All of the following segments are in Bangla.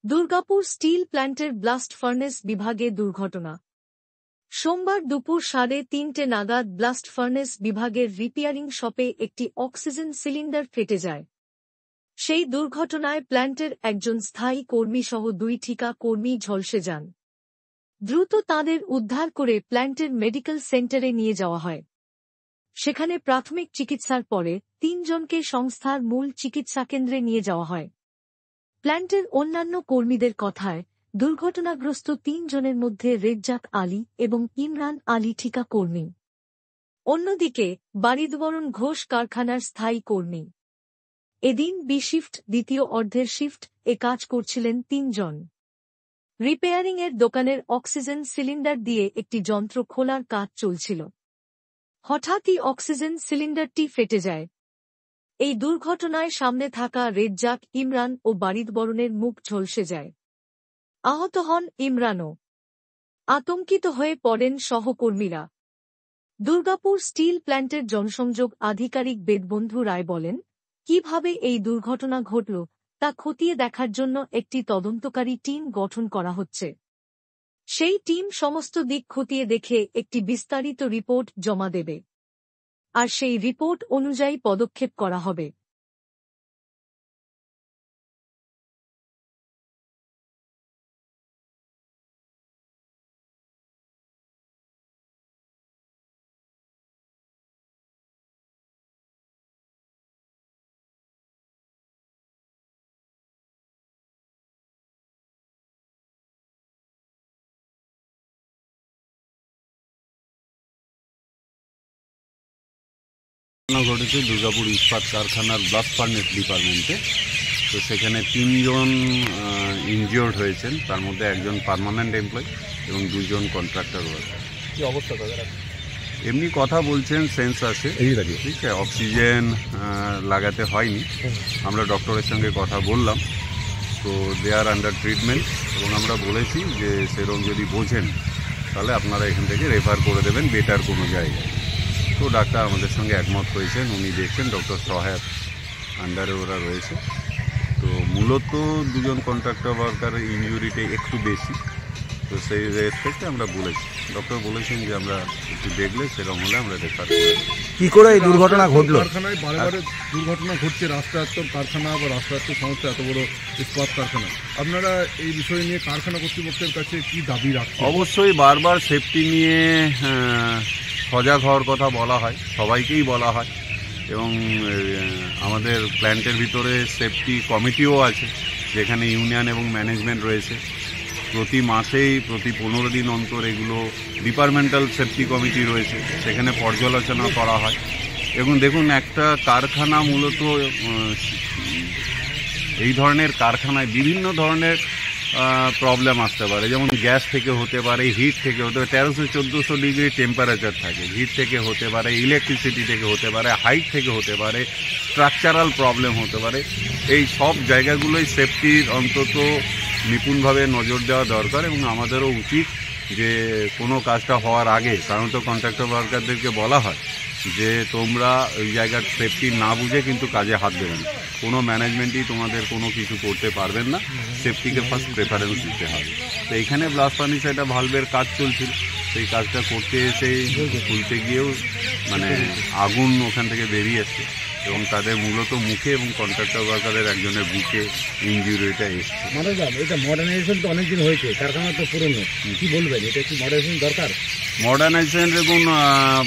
দুর্গাপুর স্টিল প্ল্যান্টের ব্লাস্ট ফার্নেস বিভাগে দুর্ঘটনা। সোমবার দুপুর 3:30 নাগাদ ব্লাস্ট ফার্নেস বিভাগের রিপেয়ারিং শপে একটি অক্সিজেন সিলিন্ডার ফেটে যায়। সেই দুর্ঘটনায় প্ল্যান্টের একজন স্থায়ী কর্মী সহ 2 ঠিকা কর্মী ঝলসে যান। দ্রুত তাঁদের উদ্ধার করে প্ল্যান্টের মেডিকেল সেন্টারে নিয়ে যাওয়া হয়। সেখানে প্রাথমিক চিকিৎসার পরে 3 জনকে সংস্থার মূল চিকিৎসাকেন্দ্রে নিয়ে যাওয়া হয়। প্ল্যান্টের অন্যান্য কর্মীদের কথায়, দুর্ঘটনাগ্রস্ত 3 জনের মধ্যে রেজ্জাক আলী এবং ইমরান আলী ঠিকা কর্মী। অন্যদিকে বারিদবরণ ঘোষ কারখানার স্থায়ী কর্মী। এদিন বি শিফট দ্বিতীয় অর্ধের শিফট কাজ করছিলেন 3 জন। রিপেয়ারিংয়ের দোকানের অক্সিজেন সিলিন্ডার দিয়ে একটি যন্ত্র খোলার কাজ চলছিল। হঠাৎই অক্সিজেন সিলিন্ডারটি ফেটে যায়। এই দুর্ঘটনায় সামনে থাকা রেজ্জাক, ইমরান ও বারিদবরণের মুখ ঝলসে যায়। আহত হন ইমরানও। আতঙ্কিত হয়ে পড়েন সহকর্মীরা। দুর্গাপুর স্টিল প্ল্যান্টের জনসংযোগ আধিকারিক বেদবন্ধু রায় বলেন, কিভাবে এই দুর্ঘটনা ঘটল তা খতিয়ে দেখার জন্য একটি তদন্তকারী টিম গঠন করা হচ্ছে। সেই টিম সমস্ত দিক খতিয়ে দেখে একটি বিস্তারিত রিপোর্ট জমা দেবে, আর সেই রিপোর্ট অনুযায়ী পদক্ষেপ করা হবে। ঘটেছে দুর্গাপুর ইস্পাত কারখানার ব্লাস্ট ফার্নেস ডিপার্টমেন্টে। তো সেখানে 3 জন ইনজিওর্ড হয়েছেন, তার মধ্যে একজন পার্মানেন্ট এমপ্লয় এবং 2 জন কন্ট্রাক্টর ওয়ার্কার। কি অবস্থা তাদের? এমনি কথা বলছেন, সেন্স আছে, ঠিক আছে, অক্সিজেন লাগাতে হয়নি। আমরা ডক্টরের সঙ্গে কথা বললাম, তো দে আর আন্ডার ট্রিটমেন্ট, এবং আমরা বলেছি যে সেরকম যদি বোঝেন তাহলে আপনারা এখান থেকে রেফার করে দেবেন বেটার কোনো জায়গায়। তো ডাক্তার আমাদের সঙ্গে একমত হয়েছেন, উনি দেখছেন, ডক্টর সহায়ক আন্ডারে ওরা রয়েছে। তো মূলত 2 জন কন্ট্রাক্টর ওয়ার্কারের ইনজুরিটা একটু বেশি, তো সেই রেসপেক্টে আমরা বলেছি। ডক্টর বলেছেন যে আমরা একটু দেখলে সেরকম হলে আমরা রেফার করি। কি করে এই দুর্ঘটনা ঘটলো? কারখানায় বারে বারে দুর্ঘটনা ঘটছে, রাষ্ট্রায়ত্ত কারখানা বা রাষ্ট্রায়ত্ত সংস্থা, এত বড় ইস্পাত কারখানা। আপনারা এই বিষয় নিয়ে কারখানা কর্তৃপক্ষের কাছে কি দাবি রাখছেন? অবশ্যই বারবার সেফটি নিয়ে সজাগ হওয়ার কথা বলা হয়, সবাইকেই বলা হয়, এবং আমাদের প্ল্যান্টের ভিতরে সেফটি কমিটিও আছে, যেখানে ইউনিয়ন এবং ম্যানেজমেন্ট রয়েছে। প্রতি মাসেই প্রতি 15 দিন অন্তর এগুলো ডিপার্টমেন্টাল সেফটি কমিটি রয়েছে, সেখানে পর্যালোচনা করা হয়। এবং দেখুন, একটা কারখানা মূলত এই ধরনের কারখানায় বিভিন্ন ধরনের প্রবলেম আসতে পারে, যেমন গ্যাস থেকে হতে পারে, হিট থেকে হতে পারে, 1300-1400 ডিগ্রি টেম্পারেচার থাকে, হিট থেকে হতে পারে, ইলেকট্রিসিটি থেকে হতে পারে, হাইট থেকে হতে পারে, স্ট্রাকচারাল প্রবলেম হতে পারে। এই সব জায়গাগুলোই সেফটির অন্তত নিপুণভাবে নজর দেওয়া দরকার, এবং আমাদেরও উচিত যে কোনো কাজটা হওয়ার আগে সাধারণত কন্ট্রাক্টর ওয়ার্কারদেরকে বলা হয় যে তোমরা ওই জায়গার সেফটি না বুঝে কিন্তু কাজে হাত দেবে না। কোনো ম্যানেজমেন্টই তোমাদের কোনো কিছু করতে পারবেন না, সেফটিকে ফার্স্ট প্রেফারেন্স দিতে হবে। তো এইখানে ব্লাস্ট ফার্নেস একটা ভালভের কাজ চলছিল, সেই কাজটা করতে এসে খুলতে গিয়েও আগুন ওখান থেকে বেরিয়ে এসছে, এবং তাদের মূলত মুখে এবং কন্ট্রাক্টর ওয়ার্কারের একজনের বুকে ইনজুরিটা এসছে। এটা মডার্নাইজেশন তো অনেকদিন হয়েছে, কারখানা তো পুরনো, কি বলবেন, এটা কি মডার্নাইজেশন দরকার? মডার্নাইজেশন দেখুন,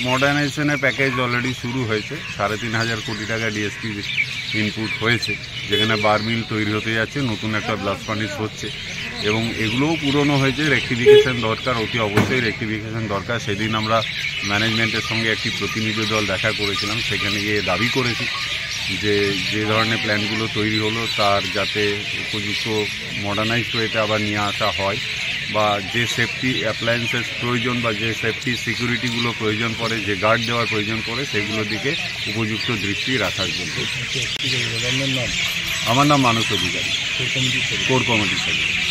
মডার্নাইজেশনের প্যাকেজ অলরেডি শুরু হয়েছে। 3,500 কোটি টাকা ডিএসপি ইনপুট হয়েছে, যেখানে বারমিল তৈরি হতে যাচ্ছে, নতুন একটা ব্লাস্ট ফার্নেস হচ্ছে, এবং এগুলোও পুরনো হয়েছে। রেকটিফিকেশন দরকার, অতি অবশ্যই রেকটিফিকেশন দরকার। সেদিন আমরা ম্যানেজমেন্টের সঙ্গে একটি প্রতিনিধি দল দেখা করেছিলাম, সেখানে গিয়ে দাবি করেছি যে ধরনের প্ল্যানগুলো তৈরি হলো তার যাতে উপযুক্ত মডার্নাইজড ওয়েতে আবার নিয়ে আসা হয়, বা যে সেফটি অ্যাপ্লায়েন্সেস প্রয়োজন বা যে সেফটি সিকিউরিটিগুলো প্রয়োজন পড়ে, যে গার্ড দেওয়ার প্রয়োজন পড়ে, সেগুলোর দিকে উপযুক্ত দৃষ্টি রাখার জন্য। আমার নাম মানস অধিকারী, কোর কমিটির সদস্য।